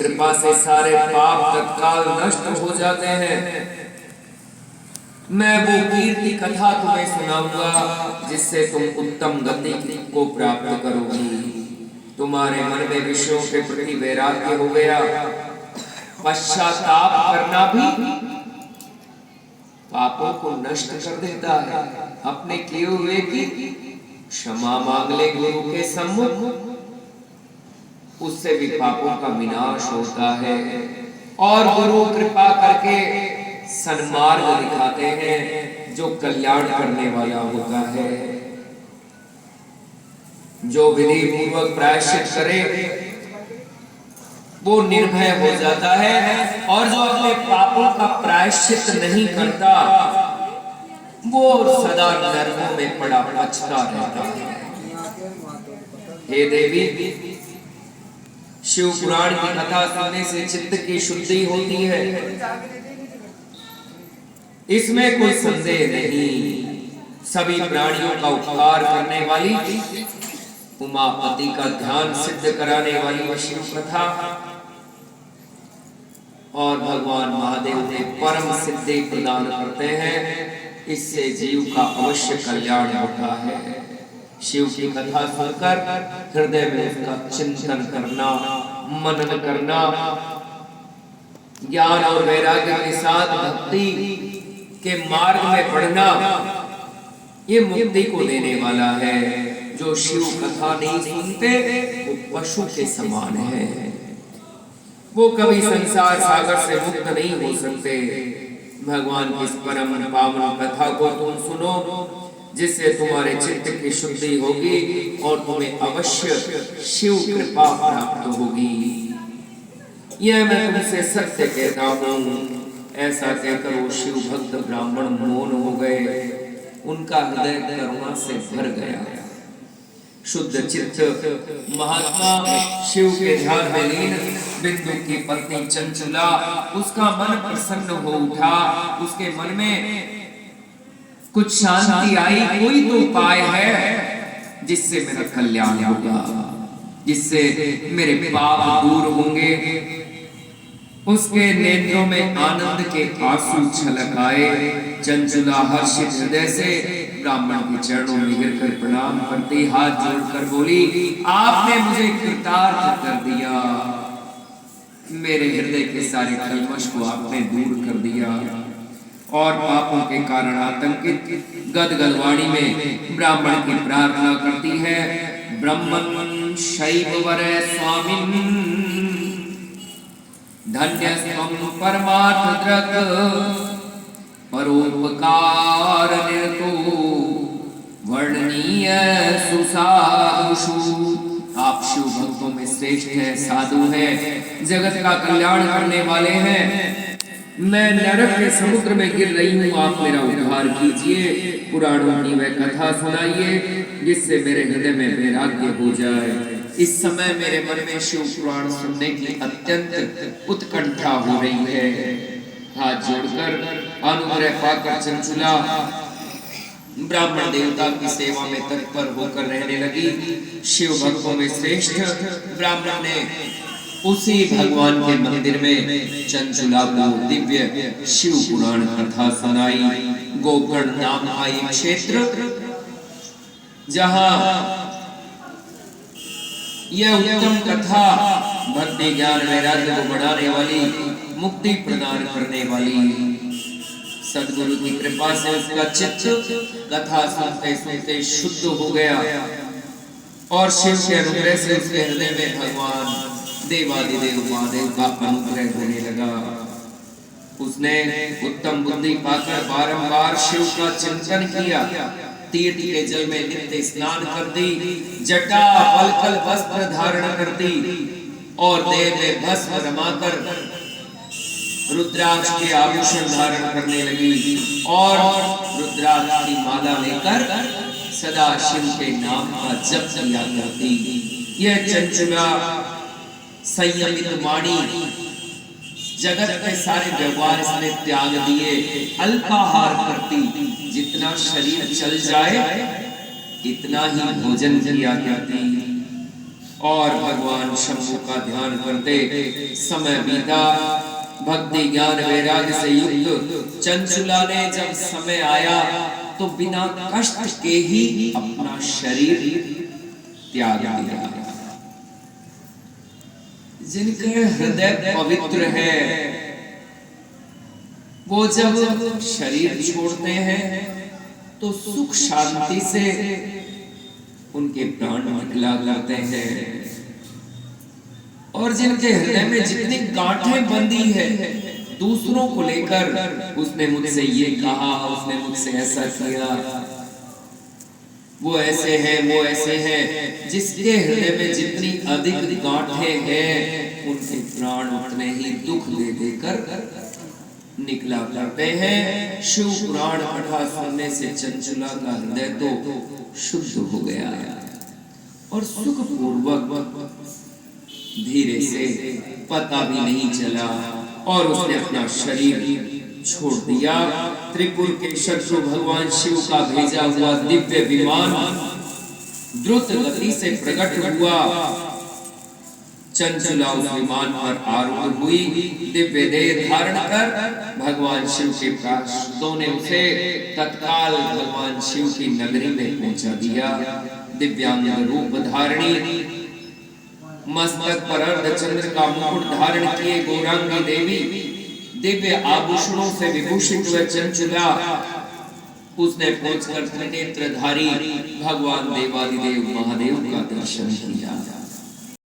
कृपा से सारे पाप तत्काल नष्ट हो जाते हैं। मैं वो कीर्ति कथा तुम्हें सुनाऊंगा जिससे तुम उत्तम गति को प्राप्त करोगी। तुम्हारे मन में विषयों के प्रति वैराग्य हो गया। पश्चाताप करना भी पापों को नष्ट कर देता है। अपने किए हुए की क्षमा मांग ले गुरु के सम्मुख, उससे भी पापों का विनाश होता है। और गुरु कृपा करके सन्मार्ग दिखाते हैं जो कल्याण करने वाला होता है। जो विधि पूर्वक प्रायश्चित करे वो निर्भय हो जाता है, और जो अपने पापों का प्रायश्चित नहीं करता वो सदा नरकों में पड़ा पछता रहता है। हे देवी, शिव पुराण की कथा सुनने से चित्त की शुद्धि होती है, इसमें कोई संदेह नहीं। सभी प्राणियों का उपकार करने वाली, उमापति का ध्यान सिद्ध कराने वाली शिव कथा और भगवान महादेव ने परम सिद्धि प्रदान करते हैं। इससे जीव का अवश्य कल्याण होता है। शिव की कथा सुनकर हृदय में उसका चिंतन करना, मनन करना, ज्ञान और वैराग्य के साथ भक्ति के मार्ग में बढ़ना, ये मुक्ति को देने वाला है। जो शिव कथा नहीं सुनते वो पशु के समान है, वो कभी संसार सागर से मुक्त नहीं हो सकते। भगवान की इस परम पावन कथा को तुम सुनो, जिससे तुम्हारे चित्त की शुद्धि होगी और तुम्हें अवश्य शिव कृपा प्राप्त होगी। यह मैं तुमसे सत्य कहता हूँ। ऐसा कहकर वो शिव भक्त ब्राह्मण मौन हो गए। उनका हृदय करुणा से भर गया। शुद्ध चित्त महात्मा शिव के ध्यान में लीन बिंदु की पत्नी चंचला, उसका मन प्रसन्न हो उठा। उसके मन में कुछ शांति आई। कोई तो उपाय है जिससे मेरा कल्याण होगा, जिससे मेरे पाप दूर होंगे। उसके नेत्रों में आनंद के आंसू छलक आए। चंचला हर्षित हृदय से ब्राह्मण के चरणों में गिरकर प्रणाम करती हाथ जोड़कर बोली, आपने मुझे कृतार्थ कर दिया। मेरे हृदय के सारे कलमश को आपने दूर कर दिया। और पापों के कारण आतंकित गदगद वाणी में ब्राह्मण की प्रार्थना करती है, ब्रह्मन् शैव वरे स्वामिन् धन्यस्त्वं परमार्थ दृक् परोपकार निरतो वर्णनीय सुसाधुषु। आप शिव भक्तों में श्रेष्ठ हैं, साधु हैं, जगत का कल्याण करने वाले हैं। मैं नरक के समुद्र में गिर रही हूँ, आप मेरा उद्धार कीजिए। पुराणों की वह कथा सुनाइए जिससे मेरे हृदय में वैराग्य हो जाए। इस समय मेरे मन में शिव पुराण सुनने की अत्यंत उत्कंठा हो रही है। हाथ जोड़कर अनुग्रह पाकर चंचला ब्राह्मण देवता की सेवा में तत्पर होकर रहने लगी। शिव भक्तों में श्रेष्ठ ब्राह्मण ने उसी भगवान के मंदिर में चंचला को दिव्य शिव पुराण कथा सुनाई। गोकर्ण नाम का एक क्षेत्र जहां यह उत्तम कथा भक्ति ज्ञान वैराग्य को बढ़ाने वाली, मुक्ति प्रदान करने वाली, सदगुरु की कृपा से उसका चित्त कथा सुनते सुनते शुद्ध हो गया और शिव के अनुग्रह से उसके हृदय में भगवान देवादिदेव महादेव का अनुग्रह होने लगा। उसने उत्तम बुद्धि पाकर बारंबार शिव का चिंतन किया। तीर्थ के जल में नित्य स्नान कर दी, जटा वल्कल वस्त्र धारण कर दी और देह में भस्म रमाकर रुद्राक्ष के आभूषण धारण करने लगी और रुद्राक्ष की माला लेकर सदा शिव के नाम का जप किया करती। यह चंचला संयमित वाणी जगत के सारे व्यवहार इसने त्याग दिए, अल्पाहार करती, जितना शरीर चल जाए इतना ही भोजन किया करती और भगवान शंभु का ध्यान करते समय बीता। भक्ति ज्ञान वैराग्य से युक्त चंचुला ने जब समय आया तो बिना कष्ट के ही अपना शरीर त्याग दिया। जिनके हृदय पवित्र है वो जब शरीर छोड़ते हैं तो सुख शांति से उनके प्राण निकला करते हैं। और जिनके हृदय में जितनी गांठें बंधी है दूसरों को लेकर, उसने मुझसे ये कहा, उसने मुझसे ऐसा किया, वो ऐसे हैं, वो ऐसे हैं, जिसके हृदय में जितनी अधिक गांठें हैं उनके प्राण उतने ही दुख दे देकर निकला करते हैं। शिव पुराण कथा सुनने से चंचुला का हृदय तो शुद्ध हो गया और सुख पूर्वक धीरे से पता भी नहीं चला और उसने अपना शरीर छोड़ दिया। त्रिपुर के शत्रु भगवान शिव का भेजा हुआ दिव्य विमान द्रुत गति से प्रकट हुआ। चंचुला उस विमान पर आरूढ़ हुई, दिव्य देह धारण कर भगवान शिव के पार्षदों ने उसे तत्काल भगवान शिव की नगरी में पहुंचा दिया। दिव्यांग रूप धारणी, मस्तक पर अर्धचंद्र का मुकुट धारण किए गौरांगी देवी, दिव्य आभूषणों से विभूषित हुए चंचुला, उसने पहुंचकर त्रिनेत्रधारी भगवान देवादिदेव महादेव का दर्शन किया।